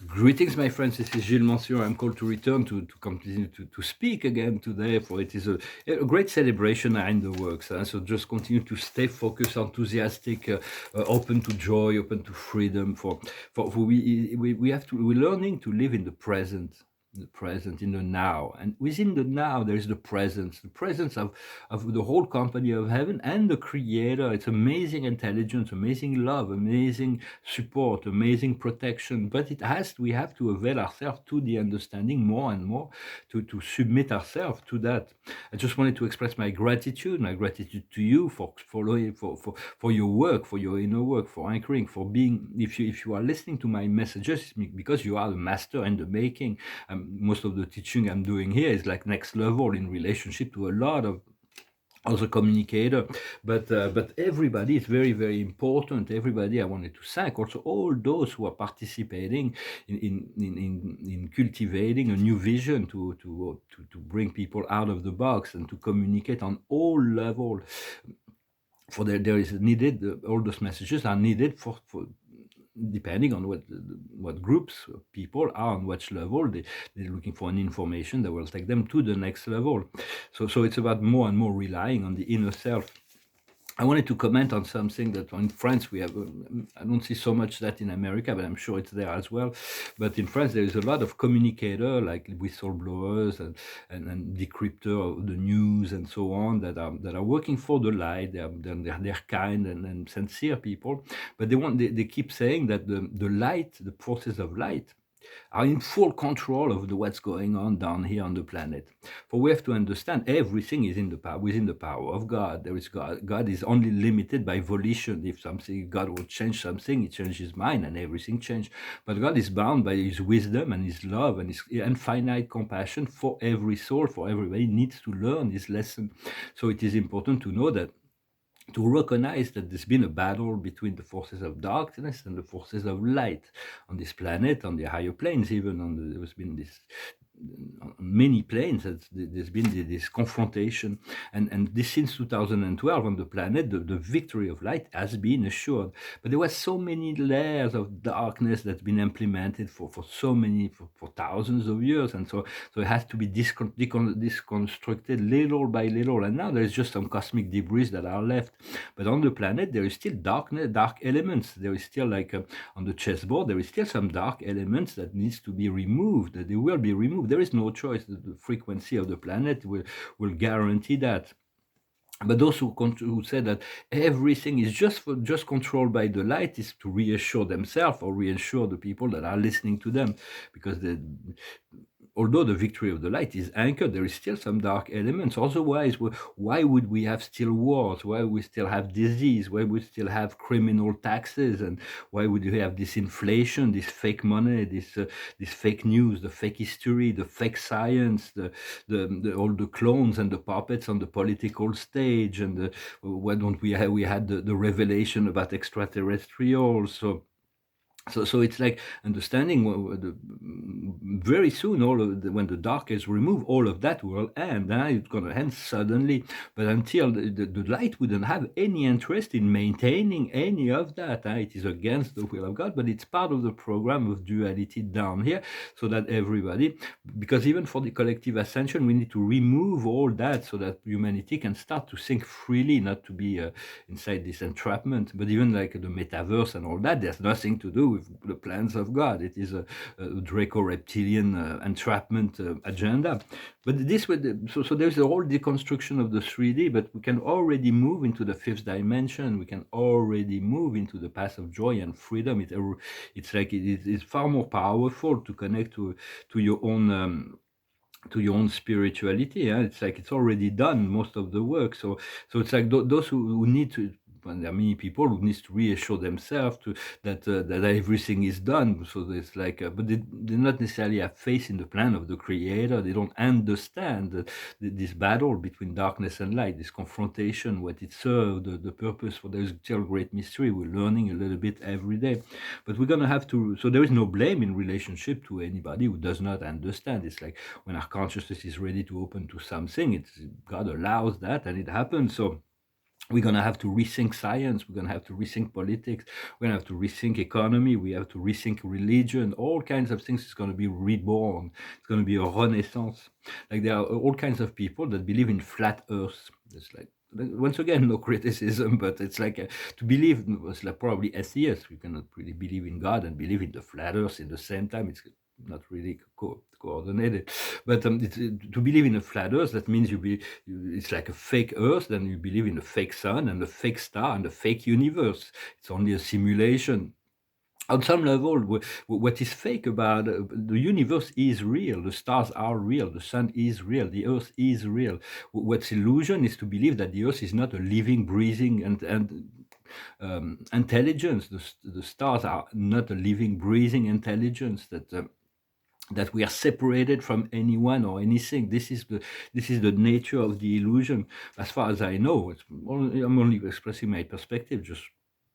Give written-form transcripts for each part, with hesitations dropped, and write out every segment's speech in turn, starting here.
Greetings, my friends. This is Gilles Monsieur. I'm called to return to continue to speak again today, for it is a great celebration in the works. So just continue to stay focused, enthusiastic, open to joy, open to freedom. For we have to we're learning to live in the present. The present, in the now, and within the now there is the presence of the whole company of heaven and the creator. It's amazing intelligence, amazing love, amazing support, amazing protection, but we have to avail ourselves to the understanding more and more, to submit ourselves to that. I just wanted to express my gratitude to you for following, for your work, for your inner work, for anchoring, for being, if you are listening to my messages, it's because you are the master in the making. Most of the teaching I'm doing here is like next level in relationship to a lot of other communicator, but everybody is very, very important. Everybody, I wanted to thank also all those who are participating in cultivating a new vision to bring people out of the box and to communicate on all levels. For there is needed, all those messages are needed for depending on what groups of people are on which level they're looking for an information that will take them to the next level. So it's about more and more relying on the inner self. I wanted to comment on something that in France we have. I don't see so much that in America, but I'm sure it's there as well. But in France, there is a lot of communicator, like whistleblowers and decryptor of the news and so on, that are working for the light. They're kind and sincere people, but they keep saying that the light, the forces of light, are in full control of what's going on down here on the planet. For we have to understand everything is in the power, within the power of God. There is God. God is only limited by volition. If God will change something, He changes His mind, and everything changes. But God is bound by His wisdom and His love and His infinite compassion for every soul, for everybody needs to learn this lesson. So it is important to know that, to recognize that there's been a battle between the forces of darkness and the forces of light on this planet, on the higher planes, even there's been this on many planes. There's been this confrontation, and this since 2012 on the planet, the victory of light has been assured. But there were so many layers of darkness that's been implemented for thousands of years, and so it has to be disconstructed little by little. And now there's just some cosmic debris that are left. But on the planet, there is still dark elements. There is still, like on the chessboard, there is still some dark elements that needs to be removed. They will be removed. There is no choice. The frequency of the planet will guarantee that. But those who say that everything is just controlled by the light is to reassure themselves or reassure the people that are listening to them, because although the victory of the light is anchored, there is still some dark elements. Otherwise, why would we have still wars? Why would we still have disease? Why would we still have criminal taxes? And why would we have this inflation, this fake money, this fake news, the fake history, the fake science, all the clones and the puppets on the political stage? And why don't we had the revelation about extraterrestrials? So it's like understanding very soon, when the dark is removed, all of that will end. It's going to end suddenly. But until the light wouldn't have any interest in maintaining any of that. It is against the will of God, but it's part of the program of duality down here, so that everybody, because even for the collective ascension, we need to remove all that so that humanity can start to think freely, not to be inside this entrapment. But even like the metaverse and all that, there's nothing to do with the plans of God. It is a Draco-reptilian entrapment agenda. But this would, so there's a whole deconstruction of the 3D, but we can already move into the fifth dimension. We can already move into the path of joy and freedom. It's like it's far more powerful to connect to your own spirituality. It's like it's already done most of the work. So it's like those who need to. And there are many people who need to reassure themselves that everything is done. So it's like, but they not necessarily have faith in the plan of the Creator. They don't understand this battle between darkness and light, this confrontation, what it served, the purpose. For there's still great mystery. We're learning a little bit every day, but we're gonna have to. So there is no blame in relationship to anybody who does not understand. It's like when our consciousness is ready to open to something, God allows that, and it happens. So We're going to have to rethink science. We're going to have to rethink politics. We're going to have to rethink economy. We have to rethink religion. All kinds of things is going to be reborn. It's going to be a renaissance. Like there are all kinds of people that believe in flat Earth. It's like, once again, no criticism, but it's like to believe, it's like probably atheists. We cannot really believe in God and believe in the flat Earth at the same time. It's not really coordinated. But to believe in a flat Earth, that means it's like a fake Earth, then you believe in a fake sun and a fake star and a fake universe. It's only a simulation. On some level, what is fake about the universe is real, the stars are real, the sun is real, the earth is real. What's illusion is to believe that the earth is not a living, breathing, and intelligence. The stars are not a living, breathing intelligence that we are separated from anyone or anything. This is the nature of the illusion. As far as I know, I'm only expressing my perspective. Just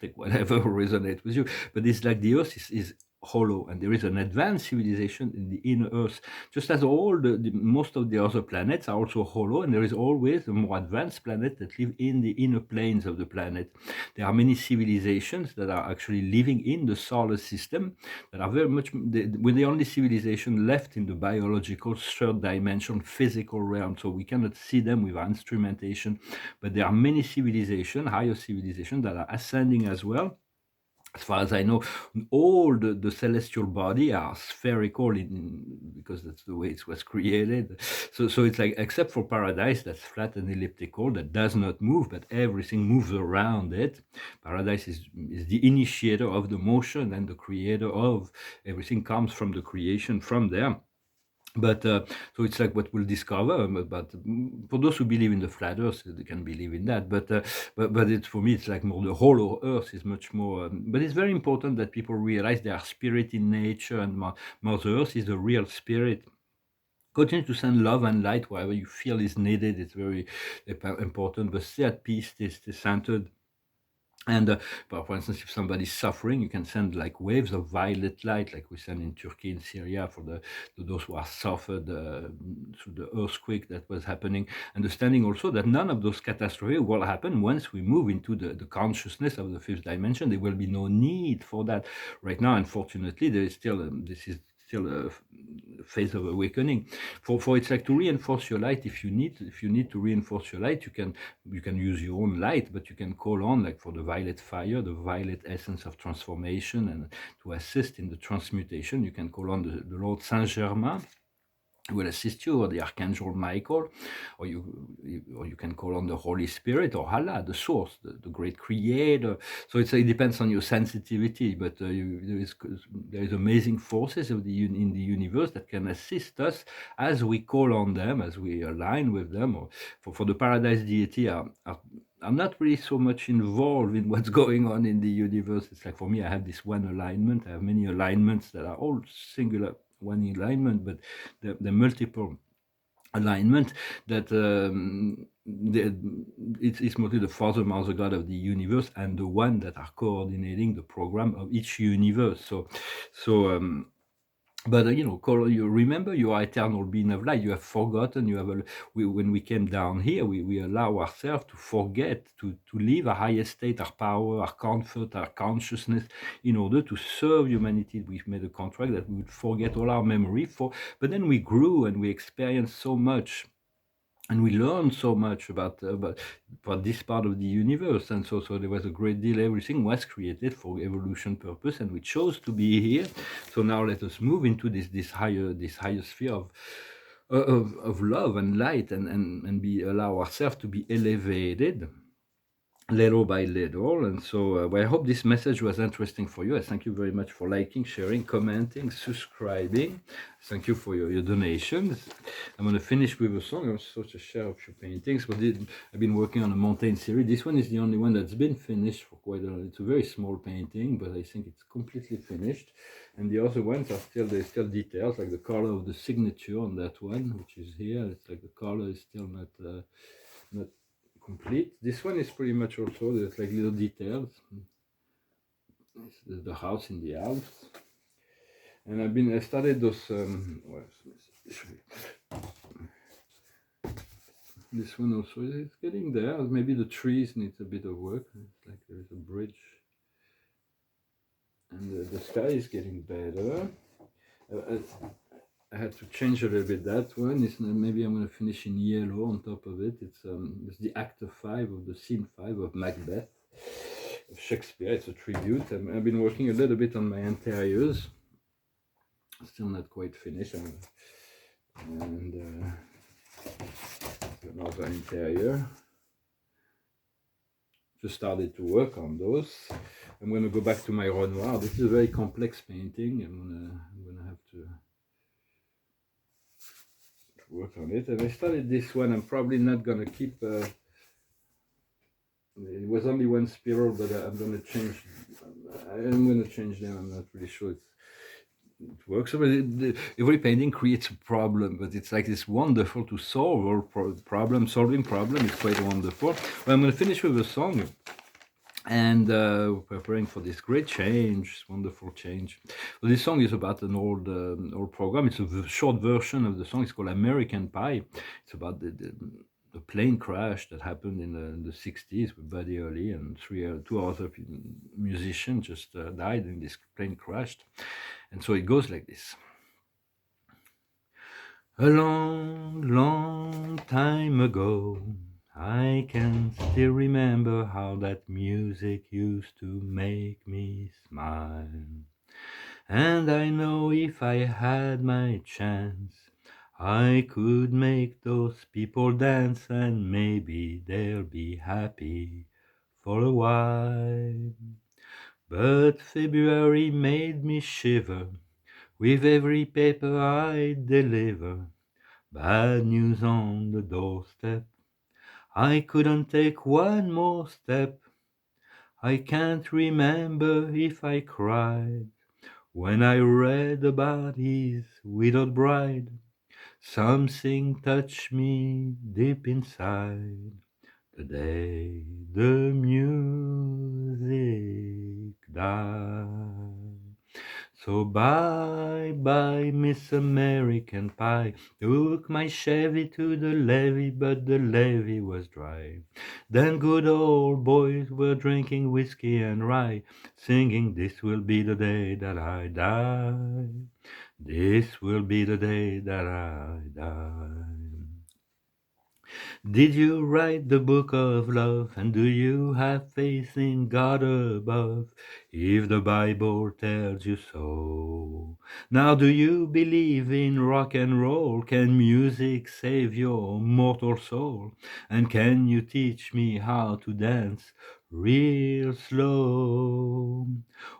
take whatever resonates with you. But it's like the Earth is hollow, and there is an advanced civilization in the inner Earth, just as all most of the other planets are also hollow, and there is always a more advanced planet that live in the inner planes of the planet. There are many civilizations that are actually living in the solar system that are very much we're the only civilization left in the biological third dimension physical realm, so we cannot see them with our instrumentation, but there are many civilizations, higher civilizations, that are ascending as well. As far as I know, all the celestial body are spherical because that's the way it was created. So it's like, except for paradise, that's flat and elliptical, that does not move, but everything moves around it. Paradise is the initiator of the motion, and the creator of everything comes from the creation from there. But so it's like what we'll discover. But for those who believe in the flat Earth, they can believe in that. But it's, for me, it's like more the hollow Earth is much more. But it's very important that people realize there are spirit in nature, and Mother Earth is a real spirit. Continue to send love and light wherever you feel is needed. It's very important. But stay at peace, stay centered. And for instance, if somebody's suffering, you can send like waves of violet light, like we send in Turkey and Syria for those who are suffered through the earthquake that was happening. Understanding also that none of those catastrophes will happen once we move into the consciousness of the fifth dimension. There will be no need for that. Right now, unfortunately, there is still this is still a phase of awakening. For it's like to reinforce your light. If you need to reinforce your light, you can use your own light, but you can call on, like for the violet fire, the violet essence of transformation, and to assist in the transmutation, you can call on the Lord Saint Germain, who will assist you, or the Archangel Michael, or you can call on the Holy Spirit, or Allah, the source, the great creator. So it depends on your sensitivity, but there is amazing forces in the universe that can assist us as we call on them, as we align with them. Or for the Paradise deity, I'm not really so much involved in what's going on in the universe. It's like, for me, I have this one alignment. I have many alignments that are all singular, one alignment, but the multiple alignment that it's mostly the Father, Mother, God of the universe, and the one that are coordinating the program of each universe. But you remember, you are eternal being of light. You have forgotten. When we came down here, we allow ourselves to forget, to live a higher state, our power, our comfort, our consciousness, in order to serve humanity. We've made a contract that we would forget all our memory but then we grew and we experienced so much. And we learned so much about this part of the universe, and so there was a great deal. Everything was created for evolution purpose, and we chose to be here. So now let us move into this higher sphere of love and light, and allow ourselves to be elevated little by little. And so I hope this message was interesting for you. I thank you very much for liking, sharing, commenting, subscribing. Thank you for your donations. I'm going to finish with a song. I'm supposed to share a few paintings, but I've been working on a mountain series. This one is the only one that's been finished for quite a while. It's a very small painting, but I think it's completely finished. And the other ones there's still details, like the color of the signature on that one, which is here. It's like the color is still not complete. This one is pretty much also, there's like little details. It's the house in the Alps. And I started those This one also is getting there. Maybe the trees needs a bit of work. It's like there is a bridge, and the sky is getting better. I had to change a little bit that one. Maybe I'm going to finish in yellow on top of it. It's the Act 5 of the Scene 5 of Macbeth of Shakespeare. It's a tribute. I've been working a little bit on my interiors. Still not quite finished. And another interior. Just started to work on those. I'm going to go back to my Renoir. This is a very complex painting. I'm gonna have to work on it. And I started this one. I'm probably not going to keep. It was only one spiral, but I'm going to change. I'm going to change them. I'm not really sure it works. Every painting creates a problem, but it's like it's wonderful to solve all solving problem is quite wonderful. But I'm going to finish with a song. And preparing for this great change, this wonderful change. So this song is about an old program. It's a short version of the song. It's called American Pie. It's about the plane crash that happened in the 60s with Buddy Holly and two other musicians just died in this plane crash. And so it goes like this. A long, long time ago, I can still remember how that music used to make me smile. And I know if I had my chance, I could make those people dance, and maybe they'll be happy for a while. But February made me shiver with every paper I deliver. Bad news on the doorstep. I couldn't take one more step. I can't remember if I cried when I read about his widowed bride. Something touched me deep inside the day the music died. So bye-bye, Miss American Pie. Took my Chevy to the levee, but the levee was dry. Then good old boys were drinking whiskey and rye, singing, "This will be the day that I die. This will be the day that I die." Did you write the book of love, and do you have faith in God above, if the Bible tells you so? Now do you believe in rock and roll? Can music save your mortal soul? And can you teach me how to dance real slow?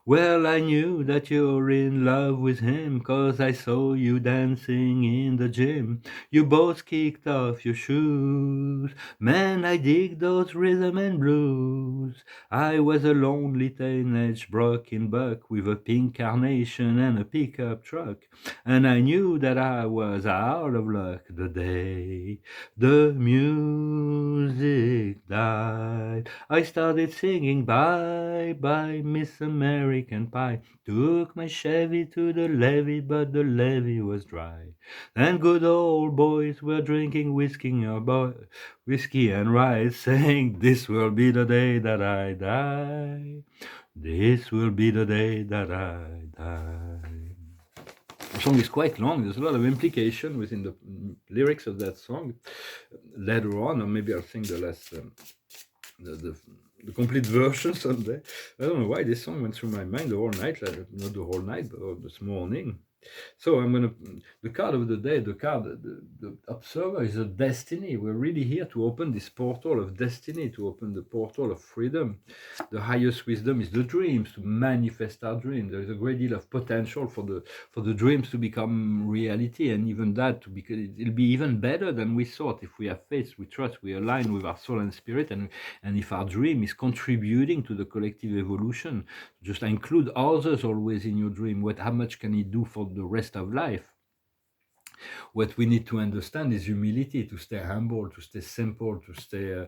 Well, I knew that you're in love with him, 'cause I saw you dancing in the gym. You both kicked off your shoes. Man, I dig those rhythm and blues. I was a lonely teenage broken buck with a pink carnation and a pickup truck. And I knew that I was out of luck the day the music died. I started singing, "Bye, bye, Miss American Pie." Took my Chevy to the levee, but the levee was dry. And good old boys were drinking whiskey and rye, saying, "This will be the day that I die. This will be the day that I die." The song is quite long. There's a lot of implication within the lyrics of that song. Later on, or maybe I'll sing the last, the complete version someday. I don't know why this song went through my mind the whole night, not the whole night, but this morning. So the card of the day, the observer is a destiny. We're really here to open this portal of destiny, to open the portal of freedom. The highest wisdom is the dreams, to manifest our dreams. There is a great deal of potential for the dreams to become reality, and even that it'll be even better than we thought if we have faith, we trust, we align with our soul and spirit, and if our dream is contributing to the collective evolution. Just include others always in your dream. How much can it do for the rest of life? What we need to understand is humility, to stay humble, to stay simple, to stay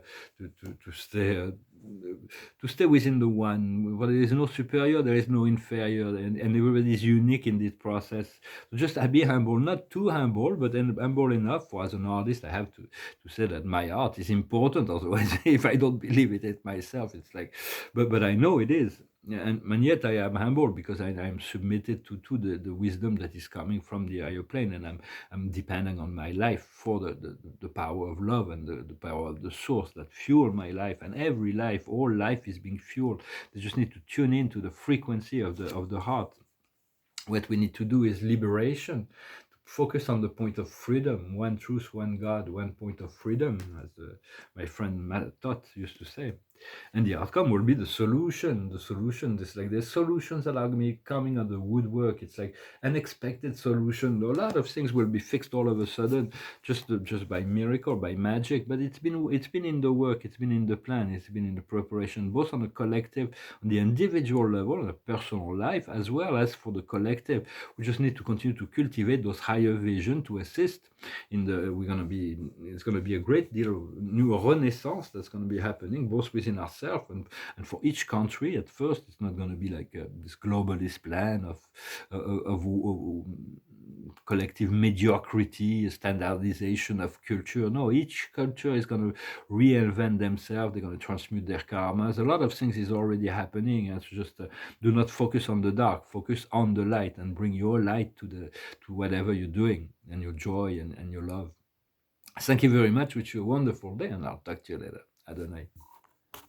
to stay within the one. Where there is no superior, there is no inferior, and everybody is unique in this process. So just be humble, not too humble, but then humble enough. For as an artist, I have to say that my art is important. Otherwise, if I don't believe it myself, it's like, but I know it is. Yeah, and yet I am humble because I am submitted to the wisdom that is coming from the higher plane, and I'm depending on my life for the power of love and the power of the source that fuel my life. And every life, all life is being fueled. They just need to tune into the frequency of the heart. What we need to do is liberation, to focus on the point of freedom, one truth, one God, one point of freedom, as my friend Matt Todd used to say. And the outcome will be the solution. The solution, this like there's solutions that are coming on the woodwork. It's like unexpected solution. A lot of things will be fixed all of a sudden, just by miracle, by magic. But it's been in the work. It's been in the plan. It's been in the preparation, both on the collective, on the individual level, on the personal life, as well as for the collective. We just need to continue to cultivate those higher vision to assist in the. It's gonna be a great deal of new renaissance that's gonna be happening both within ourselves and for each country. At first, it's not gonna be like this globalist plan of collective mediocrity, standardization of culture. No, each culture is going to reinvent themselves. They're going to transmute their karmas. A lot of things is already happening. And so just do not focus on the dark. Focus on the light and bring your light to whatever you're doing, and your joy and your love. Thank you very much. Wish you a wonderful day, and I'll talk to you later. Adonai.